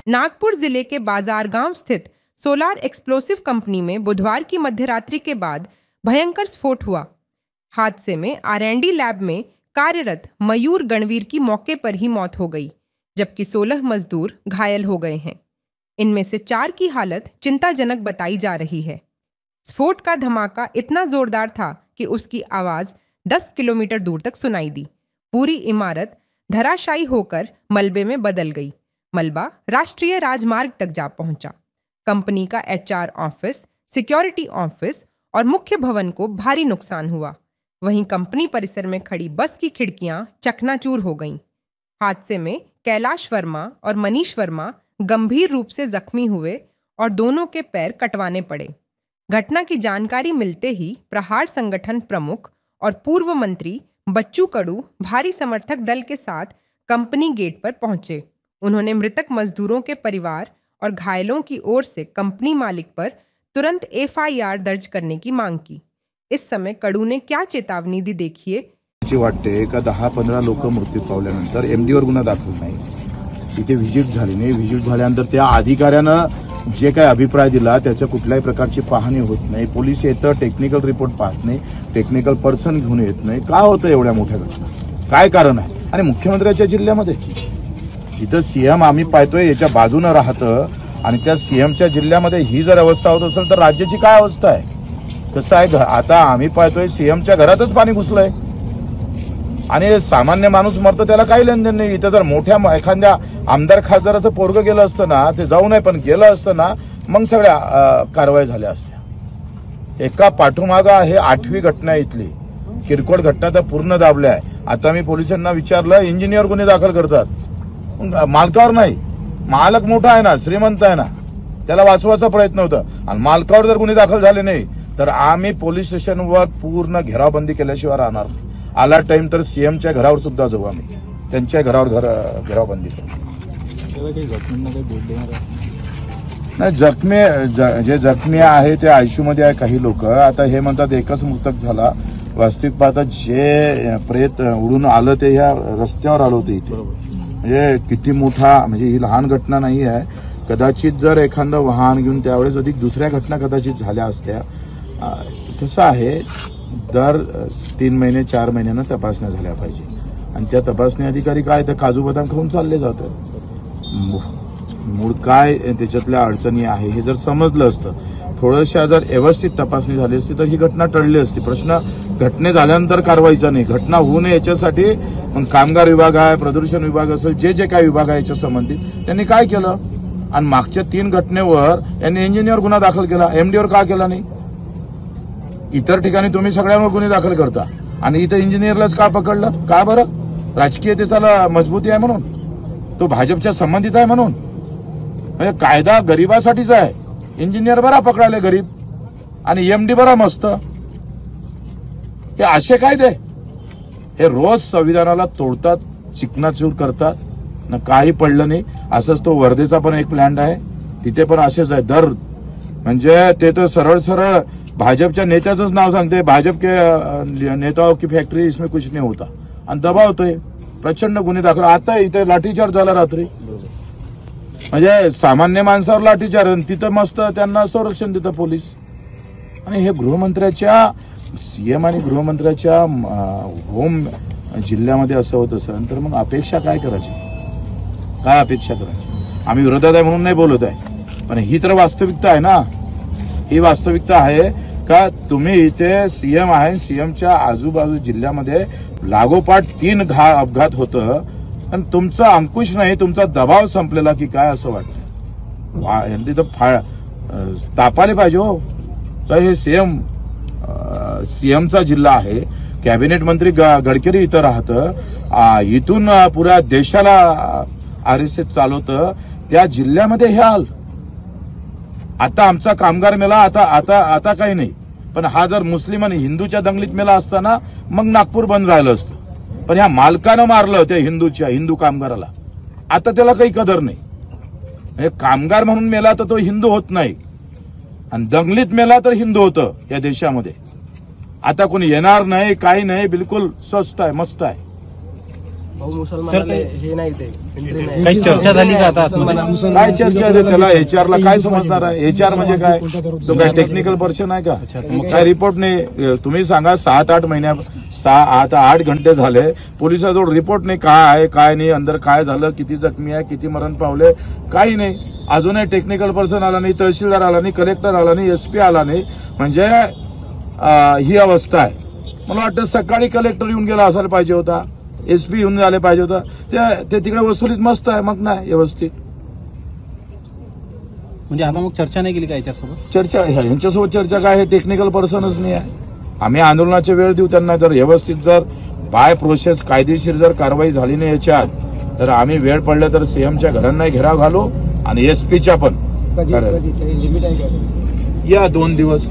नागपुर जिले के बाजार गांव स्थित सोलार एक्सप्लोसिव कंपनी में बुधवार की मध्यरात्रि के बाद भयंकर स्फोट हुआ। हादसे में R&D लैब में कार्यरत मयूर गणवीर की मौके पर ही मौत हो गई, जबकि 16 मजदूर घायल हो गए हैं। इनमें से 4 की हालत चिंताजनक बताई जा रही है। स्फोट का धमाका इतना जोरदार था कि उसकी आवाज 10 किलोमीटर दूर तक सुनाई दी। पूरी इमारत धराशायी होकर मलबे में बदल गई। मलबा राष्ट्रीय राजमार्ग तक जा पहुंचा। कंपनी का HR ऑफिस, सिक्योरिटी ऑफिस और मुख्य भवन को भारी नुकसान हुआ। वहीं कंपनी परिसर में खड़ी बस की खिड़कियां चकनाचूर हो गईं। हादसे में कैलाश वर्मा और मनीष वर्मा गंभीर रूप से जख्मी हुए और दोनों के पैर कटवाने पड़े। घटना की जानकारी मिलते ही प्रहार संगठन प्रमुख और पूर्व मंत्री बच्चू कडू भारी समर्थक दल के साथ कंपनी गेट पर पहुंचे। उन्होंने मृतक मजदूरों के परिवार और घायलों की ओर से कंपनी मालिक पर तुरंत FIR दर्ज करने की मांग की। इस समय कडू ने क्या चेतावनी दी, देखिए। वाटते का 10-15 लोक मृत्यू पावल्यानंतर MD वर गुन्हा दाखल नाही, तिथे व्हिजिट झाली नाही। व्हिजिट झाल्यानंतर त्या अधिकाऱ्यानं जे काही अभिप्राय दिला त्याच्या कुठल्याही प्रकारची पाहणी होत नाही। पोलीस येतं, टेक्निकल रिपोर्ट पाहत नाही, टेक्निकल पर्सन घेऊन येत नाही। का होतं एवढ्या मोठ्या घटना? काय कारण आहे? आणि मुख्यमंत्र्यांच्या जिल्ह्यामध्ये जिथं CM आम्ही पाहतोय याच्या बाजूने राहतं आणि त्या CMच्या जिल्ह्यामध्ये ही जर अवस्था होत असेल तर राज्याची काय अवस्था आहे? कसं आहे, आता आम्ही पाहतोय CMच्या घरातच पाणी घुसलंय आणि सामान्य माणूस मरतो, त्याला काही लेनदेन नाही। इथं जर मोठ्या एखाद्या आमदार खासदाराचं पोरगं गेलं असतं ना, ते जाऊ नये पण गेलं असतं ना, मग सगळ्या कारवाई झाल्या असत्या। एका पाठोमागा हे 8वी घटना इथली किरकोळ घटना तर पूर्ण दाबल्या आहे। आता मी पोलिसांना विचारलं, इंजिनियर गुन्हे दाखल करतात, मालकावर नाही। मालक मोठा आहे ना, श्रीमंत आहे ना, त्याला वाचवायचा प्रयत्न होता आणि मालकावर जर गुन्हे दाखल झाले नाही तर आम्ही पोलीस स्टेशनवर पूर्ण घेरावबंदी केल्याशिवाय राहणार। आला टाइम तर CMच्या घरावर सुद्धा जाऊ, आम्ही त्यांच्या घरावर घेरावबंदी करू। नाही, जे जखमी आहे ते ICU मध्ये आहे काही लोक। आता हे म्हणतात एकच मृतक झाला, वास्तविक पाहता जे प्रेत उडून आलं ते ह्या रस्त्यावर आलं होतं इथे। म्हणजे किती मोठा, म्हणजे ही लहान घटना नाही आहे। कदाचित जर एखादं वाहन घेऊन त्यावेळेस अधिक दुसऱ्या घटना कदाचित झाल्या असत्या। कसं आहे, दर 3 महिने 4 महिन्यानं तपासण्या झाल्या पाहिजे आणि त्या तपासणी अधिकारी काय तर काजू बदाम खाऊन चालले जातात। मूळ काय त्याच्यातल्या अडचणी आहे हे जर समजलं असतं, थोडंशा जर व्यवस्थित तपासणी झाली असती तर ही घटना टळली असती। प्रश्न घटने झाल्यानंतर कारवाईचा नाही, घटना होऊ नये याच्यासाठी मग कामगार विभाग आहे, प्रदूषण विभाग असेल, जे काही विभाग आहे याच्या संबंधित त्यांनी काय केलं? आणि मागच्या 3 घटनेवर यांनी इंजिनियर गुन्हा दाखल केला, MD वर का केला नाही? इतर ठिकाणी तुम्ही सगळ्यांवर गुन्हे दाखल करता आणि इथं इंजिनियरलाच का पकडलं? का बरं? राजकीय त्याला मजबूती आहे म्हणून? तो भाजपच्या संबंधित आहे म्हणून? म्हणजे कायदा गरिबासाठीच आहे। इंजिनियर बरा पकडाले गरीब आणि MD बरा मस्त। हे असे कायदे हे रोज संविधानाला तोडतात, चिकनाचूर करतात ना, काही पडलं नाही। असंच तो वर्धेचा पण एक प्लॅन्ट आहे, तिथे पण असेच आहे। दर म्हणजे ते तर सरळ सरळ भाजपच्या नेत्याचंच नाव सांगते, भाजप के नेताओं की फॅक्टरी, इसमें कुछ नहीं होता, आणि दबावतोय। प्रचंड गुन्हे दाखल। आता इथे लाठीचार्ज झाला रात्री, म्हणजे सामान्य माणसावर लाठीचार्ज, तिथं मस्त त्यांना संरक्षण देतं पोलीस। आणि हे गृहमंत्र्याच्या CM आणि गृहमंत्र्याच्या होम जिल्ह्यामध्ये असं होत असेल तर मग अपेक्षा काय करायची? काय अपेक्षा करायची? आम्ही विरोधात आहे म्हणून नाही बोलत आहे, पण ही तर वास्तविकता आहे ना। ही वास्तविकता आहे का तुम्ही इथे CM आहे, CMच्या आजूबाजू जिल्ह्यामध्ये लागोपाठ 3 अपघात होतं आणि तुमचा अंकुश नाही, तुमचा दबाव संपलेला की काय असं वाटतं? यांनी तर तापाले पाहिजे हो। तर हे CMचा जिल्हा आहे, कॅबिनेट मंत्री गडकरी इथं राहतं, इथून पुऱ्या देशाला RSS चालवतं, त्या जिल्ह्यामध्ये हे हाल। आता आमचा कामगार मेला, आता काही नाही, पण हा जर मुस्लिम आणि हिंदूच्या दंगलीत मेला असताना मग नागपूर बंद राहिलं असतं। पण ह्या मालकानं मारलं त्या हिंदू कामगाराला, आता त्याला काही कदर नाही। म्हणजे कामगार म्हणून मेला तर तो हिंदू होत नाही आणि दंगलीत मेला तर हिंदू होतं या देशामध्ये। आता कोणी येणार नाही, काही नाही, बिलकुल स्वस्त आहे, मस्त आहे। मुसलमान हे नाही ते एंट्री नाही. काही चर्चा झाली का आता आतमध्ये? काय चर्चा आहे त्याला? HR ला काय समजणार आहे? HR म्हणजे काय? तो काय टेक्निकल पर्सन आहे का? काय रिपोर्ट नाही. तुम्ही सांगा 7-8 महिन्या 8 घंटे झाले पोलिसाजवळ रिपोर्ट नाही. काय आहे काय नाही, अंदर काय झालं, किती जखमी आहे, किती मरण पावले, काही नाही. अजूनही टेक्निकल पर्सन आला नाही, तहसीलदार आला नाही, कलेक्टर आला नाही, SP आला नाही. म्हणजे ही अवस्था आहे. मला वाटतं सकाळी कलेक्टर येऊन गेला असायला पाहिजे होता, SP येऊन आले पाहिजे होता. ते तिकडे वसुलीत मस्त आहे, मग नाही व्यवस्थित. म्हणजे आता मग चर्चा नाही केली का याच्यासोबत? चर्चा यांच्यासोबत चर्चा काय? हे टेक्निकल पर्सनच नाही आहे. आम्ही आंदोलनाची वेळ देऊ त्यांना. जर व्यवस्थित जर बाय प्रोसेस कायदेशीर जर कारवाई झाली नाही याच्यात, तर आम्ही वेळ पडल्या तर CMच्या घरांनाही घेराव घालू आणि SPच्या पण. या 2 दिवस